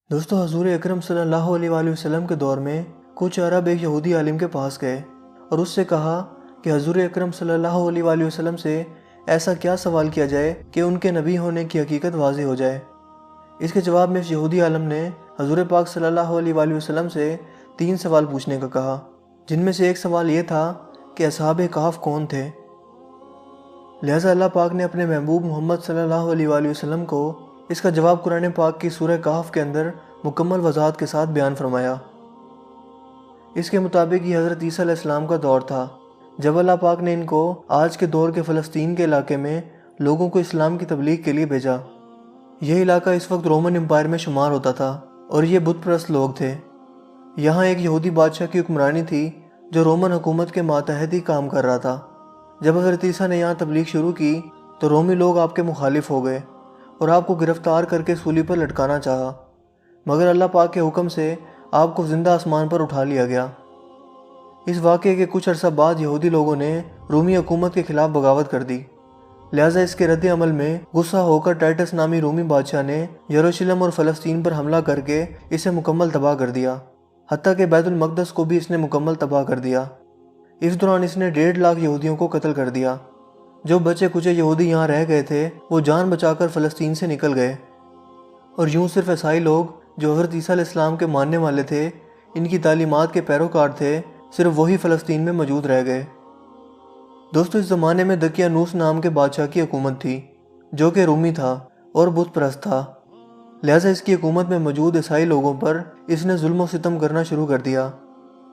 دوستو حضور اکرم صلی اللہ علیہ وآلہ وسلم کے دور میں کچھ عرب ایک یہودی عالم کے پاس گئے اور اس سے کہا کہ حضور اکرم صلی اللہ علیہ وآلہ وسلم سے ایسا کیا سوال کیا جائے کہ ان کے نبی ہونے کی حقیقت واضح ہو جائے۔ اس کے جواب میں اس یہودی عالم نے حضور پاک صلی اللہ علیہ وآلہ وسلم سے 3 سوال پوچھنے کا کہا، جن میں سے ایک سوال یہ تھا کہ اصحاب کہف کون تھے۔ لہٰذا اللہ پاک نے اپنے محبوب محمد صلی اللہ علیہ وآلہ وسلم کو اس کا جواب قرآن پاک کی سورہ کہف کے اندر مکمل وضاحت کے ساتھ بیان فرمایا۔ اس کے مطابق یہ حضرت عیسیٰ علیہ السلام کا دور تھا جب اللہ پاک نے ان کو آج کے دور کے فلسطین کے علاقے میں لوگوں کو اسلام کی تبلیغ کے لیے بھیجا۔ یہ علاقہ اس وقت رومن امپائر میں شمار ہوتا تھا اور یہ بت پرست لوگ تھے۔ یہاں ایک یہودی بادشاہ کی حکمرانی تھی جو رومن حکومت کے ماتحت ہی کام کر رہا تھا۔ جب حضرت عیسیٰ نے یہاں تبلیغ شروع کی تو رومی لوگ آپ کے مخالف ہو گئے اور آپ کو گرفتار کر کے سولی پر لٹکانا چاہا، مگر اللہ پاک کے حکم سے آپ کو زندہ آسمان پر اٹھا لیا گیا۔ اس واقعے کے کچھ عرصہ بعد یہودی لوگوں نے رومی حکومت کے خلاف بغاوت کر دی، لہٰذا اس کے رد عمل میں غصہ ہو کر ٹائٹس نامی رومی بادشاہ نے یروشلم اور فلسطین پر حملہ کر کے اسے مکمل تباہ کر دیا، حتیٰ کہ بیت المقدس کو بھی اس نے مکمل تباہ کر دیا۔ اس دوران اس نے 1.5 لاکھ یہودیوں کو قتل کر دیا۔ جو بچے کچے یہودی یہاں رہ گئے تھے وہ جان بچا کر فلسطین سے نکل گئے، اور یوں صرف عیسائی لوگ جو حضرت عیسیٰ علیہ السلام کے ماننے والے تھے، ان کی تعلیمات کے پیروکار تھے، صرف وہی فلسطین میں موجود رہ گئے۔ دوستو، اس زمانے میں دقیانوس نام کے بادشاہ کی حکومت تھی جو کہ رومی تھا اور بت پرست تھا، لہٰذا اس کی حکومت میں موجود عیسائی لوگوں پر اس نے ظلم و ستم کرنا شروع کر دیا،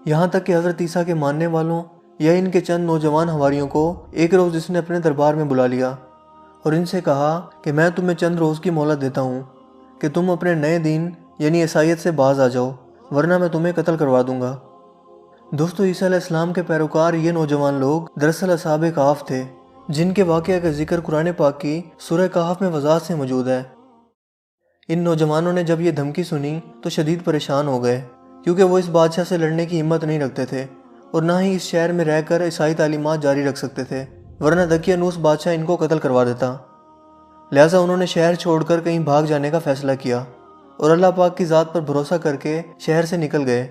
یہاں تک کہ حضرت عیسیٰ کے ماننے والوں یا ان کے چند نوجوان حواریوں کو ایک روز اس نے اپنے دربار میں بلا لیا اور ان سے کہا کہ میں تمہیں چند روز کی مہلت دیتا ہوں کہ تم اپنے نئے دین یعنی عیسائیت سے باز آ جاؤ، ورنہ میں تمہیں قتل کروا دوں گا۔ دوستو، عیسیٰ علیہ السلام کے پیروکار یہ نوجوان لوگ دراصل اصحاب کہف تھے، جن کے واقعہ کا ذکر قرآن پاک کی سورہ کہف میں وضاحت سے موجود ہے۔ ان نوجوانوں نے جب یہ دھمکی سنی تو شدید پریشان ہو گئے، کیونکہ وہ اس بادشاہ سے لڑنے کی ہمت نہیں رکھتے تھے اور نہ ہی اس شہر میں رہ کر عیسائی تعلیمات جاری رکھ سکتے تھے، ورنہ دقیانوس بادشاہ ان کو قتل کروا دیتا۔ لہٰذا انہوں نے شہر چھوڑ کر کہیں بھاگ جانے کا فیصلہ کیا اور اللہ پاک کی ذات پر بھروسہ کر کے شہر سے نکل گئے،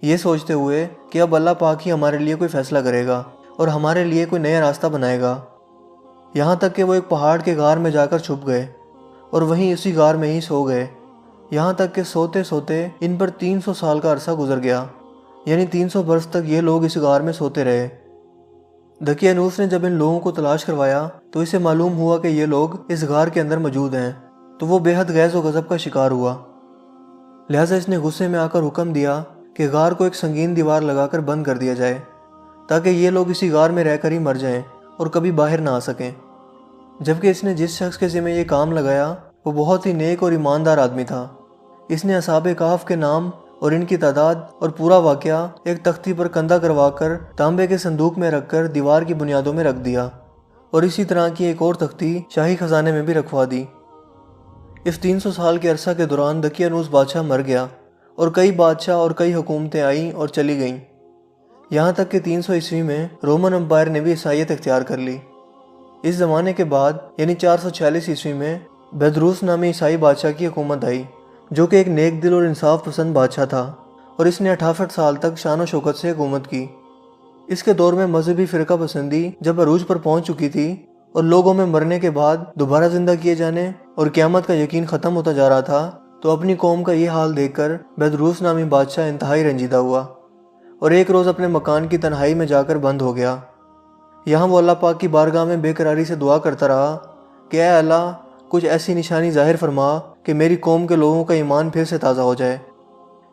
یہ سوچتے ہوئے کہ اب اللہ پاک ہی ہمارے لیے کوئی فیصلہ کرے گا اور ہمارے لیے کوئی نیا راستہ بنائے گا۔ یہاں تک کہ وہ ایک پہاڑ کے غار میں جا کر چھپ گئے اور وہیں اسی غار میں ہی سو گئے، یہاں تک کہ سوتے سوتے ان پر 300 سال کا عرصہ گزر گیا، یعنی 300 برس تک یہ لوگ اس غار میں سوتے رہے۔ دقیانوس نے جب ان لوگوں کو تلاش کروایا تو اسے معلوم ہوا کہ یہ لوگ اس غار کے اندر موجود ہیں، تو وہ بے حد غیظ و غضب کا شکار ہوا، لہٰذا اس نے غصے میں آ کر حکم دیا کہ غار کو ایک سنگین دیوار لگا کر بند کر دیا جائے تاکہ یہ لوگ اسی غار میں رہ کر ہی مر جائیں اور کبھی باہر نہ آ سکیں۔ جبکہ اس نے جس شخص کے ذمہ یہ کام لگایا وہ بہت ہی نیک اور ایماندار آدمی تھا۔ اس نے اصحاب کہف کے نام اور ان کی تعداد اور پورا واقعہ ایک تختی پر کندہ کروا کر تانبے کے صندوق میں رکھ کر دیوار کی بنیادوں میں رکھ دیا، اور اسی طرح کی ایک اور تختی شاہی خزانے میں بھی رکھوا دی۔ اس 300 سال کے عرصہ کے دوران دقیانوس بادشاہ مر گیا اور کئی بادشاہ اور کئی حکومتیں آئیں اور چلی گئیں، یہاں تک کہ 300 عیسوی میں رومن امپائر نے بھی عیسائیت اختیار کر لی۔ اس زمانے کے بعد یعنی 446 عیسوی میں بیدروس نامی عیسائی بادشاہ کی حکومت آئی، جو کہ ایک نیک دل اور انصاف پسند بادشاہ تھا، اور اس نے 68 سال تک شان و شوکت سے حکومت کی۔ اس کے دور میں مذہبی فرقہ پسندی جب عروج پر پہنچ چکی تھی اور لوگوں میں مرنے کے بعد دوبارہ زندہ کیے جانے اور قیامت کا یقین ختم ہوتا جا رہا تھا، تو اپنی قوم کا یہ حال دیکھ کر بیدروس نامی بادشاہ انتہائی رنجیدہ ہوا اور ایک روز اپنے مکان کی تنہائی میں جا کر بند ہو گیا۔ یہاں وہ اللہ پاک کی بارگاہ میں بے قراری سے دعا کرتا رہا کہ اے اللہ، کچھ ایسی نشانی ظاہر فرما کہ میری قوم کے لوگوں کا ایمان پھر سے تازہ ہو جائے،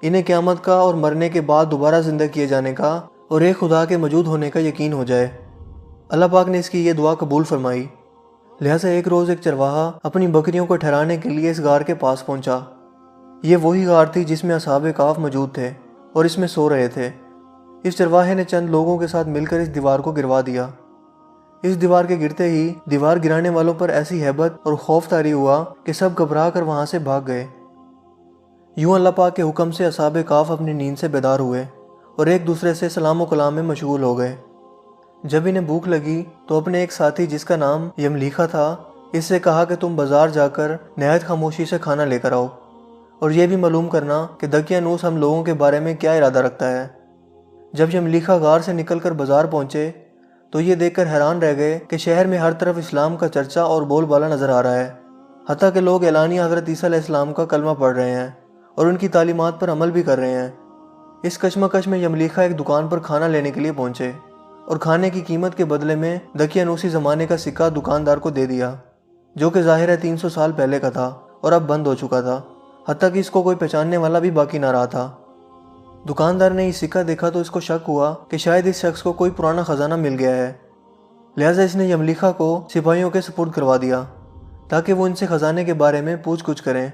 انہیں قیامت کا اور مرنے کے بعد دوبارہ زندہ کیے جانے کا اور ایک خدا کے موجود ہونے کا یقین ہو جائے۔ اللہ پاک نے اس کی یہ دعا قبول فرمائی، لہٰذا ایک روز ایک چرواہا اپنی بکریوں کو ٹھہرانے کے لیے اس غار کے پاس پہنچا۔ یہ وہی غار تھی جس میں اصحاب کہف موجود تھے اور اس میں سو رہے تھے۔ اس چرواہے نے چند لوگوں کے ساتھ مل کر اس دیوار کو گروا دیا۔ اس دیوار کے گرتے ہی دیوار گرانے والوں پر ایسی ہیبت اور خوف طاری ہوا کہ سب گھبرا کر وہاں سے بھاگ گئے۔ یوں اللہ پاک کے حکم سے اصحاب کہف اپنی نیند سے بیدار ہوئے اور ایک دوسرے سے سلام و کلام میں مشغول ہو گئے۔ جب انہیں بھوک لگی تو اپنے ایک ساتھی جس کا نام یملیخا تھا، اس سے کہا کہ تم بازار جا کر نہایت خاموشی سے کھانا لے کر آؤ، اور یہ بھی معلوم کرنا کہ دقیانوس ہم لوگوں کے بارے میں کیا ارادہ رکھتا ہے۔ جب یملیکھا غار سے نکل کر بازار پہنچے تو یہ دیکھ کر حیران رہ گئے کہ شہر میں ہر طرف اسلام کا چرچا اور بول بالا نظر آ رہا ہے، حتیٰ کہ لوگ اعلانیہ حضرت عیسیٰ علیہ السلام کا کلمہ پڑھ رہے ہیں اور ان کی تعلیمات پر عمل بھی کر رہے ہیں۔ اس کشمکش میں یملیکھا ایک دکان پر کھانا لینے کے لیے پہنچے اور کھانے کی قیمت کے بدلے میں دقیانوسی زمانے کا سکہ دکاندار کو دے دیا، جو کہ ظاہر ہے 300 سال پہلے کا تھا اور اب بند ہو چکا تھا، حتیٰ کہ اس کو کوئی پہچاننے والا بھی باقی نہ رہا تھا۔ دکاندار نے یہ سکہ دیکھا تو اس کو شک ہوا کہ شاید اس شخص کو کوئی پرانا خزانہ مل گیا ہے، لہٰذا اس نے یملیکھا کو سپاہیوں کے سپرد کروا دیا تاکہ وہ ان سے خزانے کے بارے میں پوچھ گچھ کریں۔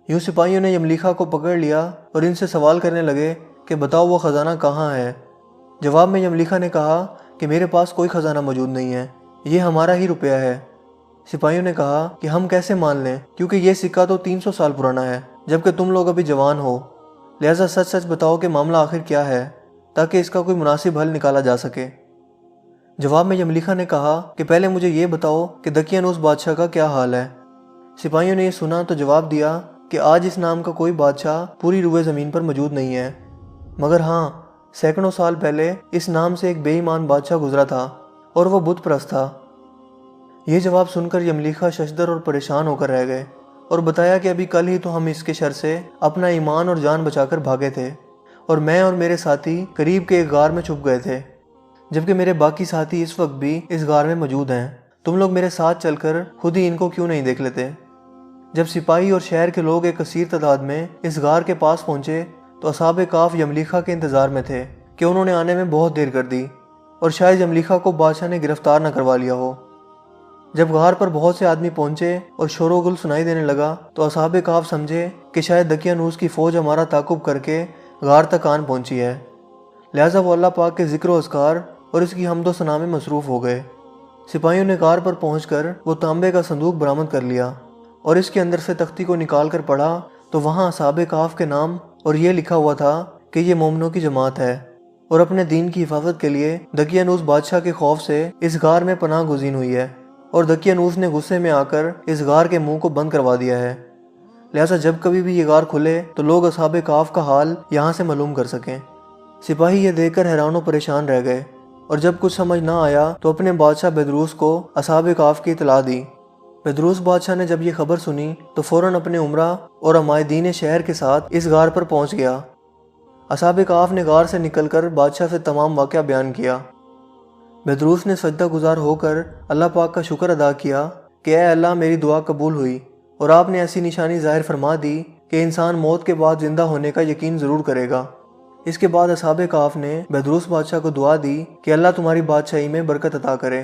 یوں سپاہیوں نے یملیکھا کو پکڑ لیا اور ان سے سوال کرنے لگے کہ بتاؤ وہ خزانہ کہاں ہے۔ جواب میں یملیکھا نے کہا کہ میرے پاس کوئی خزانہ موجود نہیں ہے، یہ ہمارا ہی روپیہ ہے۔ سپاہیوں نے کہا کہ ہم کیسے مان لیں، کیونکہ یہ سکہ تو 300 سال پرانا ہے، جبکہ تم لوگ ابھی جوان ہو، لہٰذا سچ سچ بتاؤ کہ معاملہ آخر کیا ہے تاکہ اس کا کوئی مناسب حل نکالا جا سکے۔ جواب میں یملیکھا نے کہا کہ پہلے مجھے یہ بتاؤ کہ دقیانوس بادشاہ کا کیا حال ہے۔ سپاہیوں نے یہ سنا تو جواب دیا کہ آج اس نام کا کوئی بادشاہ پوری روئے زمین پر موجود نہیں ہے، مگر ہاں سینکڑوں سال پہلے اس نام سے ایک بے ایمان بادشاہ گزرا تھا اور وہ بت پرست تھا۔ یہ جواب سن کر یملیکھا ششدر اور پریشان ہو کر رہ گئے اور بتایا کہ ابھی کل ہی تو ہم اس کے شر سے اپنا ایمان اور جان بچا کر بھاگے تھے، اور میں اور میرے ساتھی قریب کے ایک غار میں چھپ گئے تھے، جبکہ میرے باقی ساتھی اس وقت بھی اس غار میں موجود ہیں۔ تم لوگ میرے ساتھ چل کر خود ہی ان کو کیوں نہیں دیکھ لیتے؟ جب سپاہی اور شہر کے لوگ ایک کثیر تعداد میں اس غار کے پاس پہنچے تو اصحاب کہف یملیکھا کے انتظار میں تھے کہ انہوں نے آنے میں بہت دیر کر دی اور شاید یملیکھا کو بادشاہ نے گرفتار نہ کروا لیا ہو۔ جب غار پر بہت سے آدمی پہنچے اور شور و گل سنائی دینے لگا تو اصحاب کہف سمجھے کہ شاید دقیانوس کی فوج ہمارا تعاقب کر کے غار تک آن پہنچی ہے، لہٰذا وہ اللہ پاک کے ذکر و اذکار اور اس کی حمد و ثنا میں مصروف ہو گئے۔ سپاہیوں نے غار پر پہنچ کر وہ تانبے کا صندوق برآمد کر لیا اور اس کے اندر سے تختی کو نکال کر پڑھا تو وہاں اصحاب کہف کے نام اور یہ لکھا ہوا تھا کہ یہ مومنوں کی جماعت ہے اور اپنے دین کی حفاظت کے لیے دقیانوس بادشاہ کے خوف سے اس غار میں پناہ گزین ہوئی ہے، اور دقیانوس نے غصے میں آ کر اس غار کے منہ کو بند کروا دیا ہے، لہٰذا جب کبھی بھی یہ غار کھلے تو لوگ اصحاب کہف کا حال یہاں سے معلوم کر سکیں۔ سپاہی یہ دیکھ کر حیران و پریشان رہ گئے اور جب کچھ سمجھ نہ آیا تو اپنے بادشاہ بیدروس کو اصحاب کہف کی اطلاع دی۔ بیدروس بادشاہ نے جب یہ خبر سنی تو فوراً اپنے عمرہ اور عمائدین شہر کے ساتھ اس غار پر پہنچ گیا۔ اصحاب کہف نے غار سے نکل کر بادشاہ سے تمام واقعہ بیان کیا۔ بیدروس نے سجدہ گزار ہو کر اللہ پاک کا شکر ادا کیا کہ اے اللہ میری دعا قبول ہوئی اور آپ نے ایسی نشانی ظاہر فرما دی کہ انسان موت کے بعد زندہ ہونے کا یقین ضرور کرے گا۔ اس کے بعد اصحاب کہف نے بیدروس بادشاہ کو دعا دی کہ اللہ تمہاری بادشاہی میں برکت عطا کرے،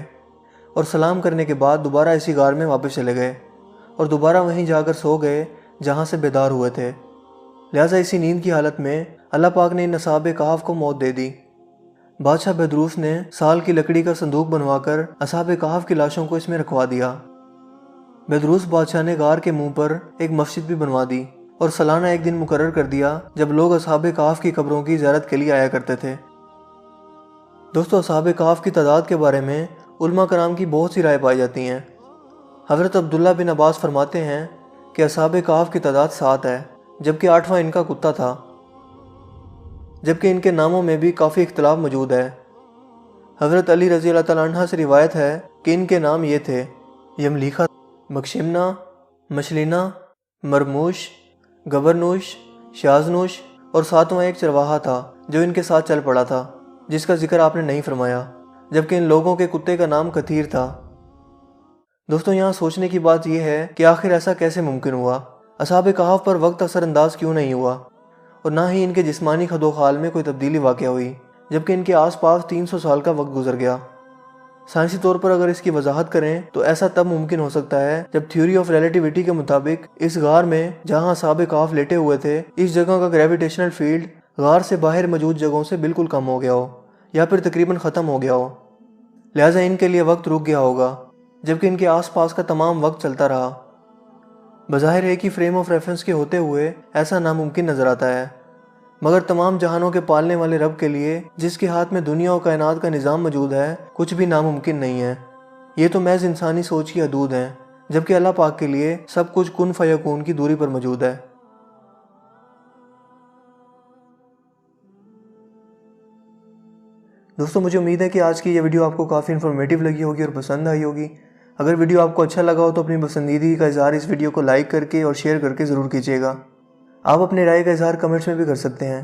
اور سلام کرنے کے بعد دوبارہ اسی غار میں واپس چلے گئے اور دوبارہ وہیں جا کر سو گئے جہاں سے بیدار ہوئے تھے۔ لہٰذا اسی نیند کی حالت میں اللہ پاک نے ان اصحاب کہف کو موت دے دی۔ بادشاہ بیدروس نے سال کی لکڑی کا صندوق بنوا کر اصحاب کہف کی لاشوں کو اس میں رکھوا دیا۔ بیدروس بادشاہ نے غار کے منہ پر ایک مسجد بھی بنوا دی اور سالانہ ایک دن مقرر کر دیا جب لوگ اصحاب کہف کی قبروں کی زیارت کے لیے آیا کرتے تھے۔ دوستو، اصحاب کہف کی تعداد کے بارے میں علماء کرام کی بہت سی رائے پائی جاتی ہیں۔ حضرت عبداللہ بن عباس فرماتے ہیں کہ اصحاب کہف کی تعداد 7 ہے، جبکہ 8واں ان کا کتا تھا، جبکہ ان کے ناموں میں بھی کافی اختلاف موجود ہے۔ حضرت علی رضی اللہ تعالیٰ عنہ سے روایت ہے کہ ان کے نام یہ تھے: یملیکھا، مکشمنا، مشلینہ، مرموش، گبرنوش، شازنوش، اور 7واں ایک چرواہا تھا جو ان کے ساتھ چل پڑا تھا، جس کا ذکر آپ نے نہیں فرمایا، جبکہ ان لوگوں کے کتے کا نام کثیر تھا۔ دوستو، یہاں سوچنے کی بات یہ ہے کہ آخر ایسا کیسے ممکن ہوا؟ اصحاب کہف پر وقت اثر انداز کیوں نہیں ہوا، اور نہ ہی ان کے جسمانی خد و خال میں کوئی تبدیلی واقع ہوئی، جبکہ ان کے آس پاس 300 سال کا وقت گزر گیا؟ سائنسی طور پر اگر اس کی وضاحت کریں تو ایسا تب ممکن ہو سکتا ہے جب تھیوری آف ریلیٹیوٹی کے مطابق اس غار میں جہاں اصحاب کہف لیٹے ہوئے تھے، اس جگہ کا گریویٹیشنل فیلڈ غار سے باہر موجود جگہوں سے بالکل کم ہو گیا ہو یا پھر تقریباً ختم ہو گیا ہو، لہٰذا ان کے لیے وقت رک گیا ہوگا، جبکہ ان کے آس پاس کا تمام وقت چلتا رہا۔ بظاہر ایک ہی فریم آف ریفرنس کے ہوتے ہوئے ایسا ناممکن نظر آتا ہے، مگر تمام جہانوں کے پالنے والے رب کے لیے، جس کے ہاتھ میں دنیا و کائنات کا نظام موجود ہے، کچھ بھی ناممکن نہیں ہے۔ یہ تو محض انسانی سوچ کی حدود ہیں، جبکہ اللہ پاک کے لیے سب کچھ کن فیکون کی دوری پر موجود ہے۔ دوستوں مجھے امید ہے کہ آج کی یہ ویڈیو آپ کو کافی انفارمیٹیو لگی ہوگی اور پسند آئی ہوگی۔ اگر ویڈیو آپ کو اچھا لگا ہو تو اپنی پسندیدگی کا اظہار اس ویڈیو کو لائک کر کے اور شیئر کر کے ضرور کیجیے گا۔ آپ اپنے رائے کا اظہار کمنٹس میں بھی کر سکتے ہیں۔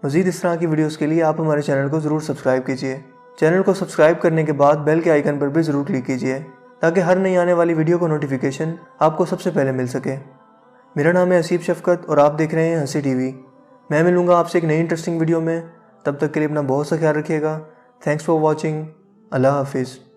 مزید اس طرح کی ویڈیوز کے لیے آپ ہمارے چینل کو ضرور سبسکرائب کیجیے۔ چینل کو سبسکرائب کرنے کے بعد بیل کے آئیکن پر بھی ضرور کلک کیجیے تاکہ ہر نئی آنے والی ویڈیو کو نوٹیفیکیشن آپ کو سب سے پہلے مل سکے۔ میرا نام ہے حسیب شفقت اور آپ دیکھ رہے ہیں ہنسی ٹی وی۔ میں ملوں گا آپ سے ایک نئی انٹرسٹنگ ویڈیو میں، تب تک کے لیے اپنا بہت سا خیال رکھیے گا۔ Thanks for watching. اللہ حافظ۔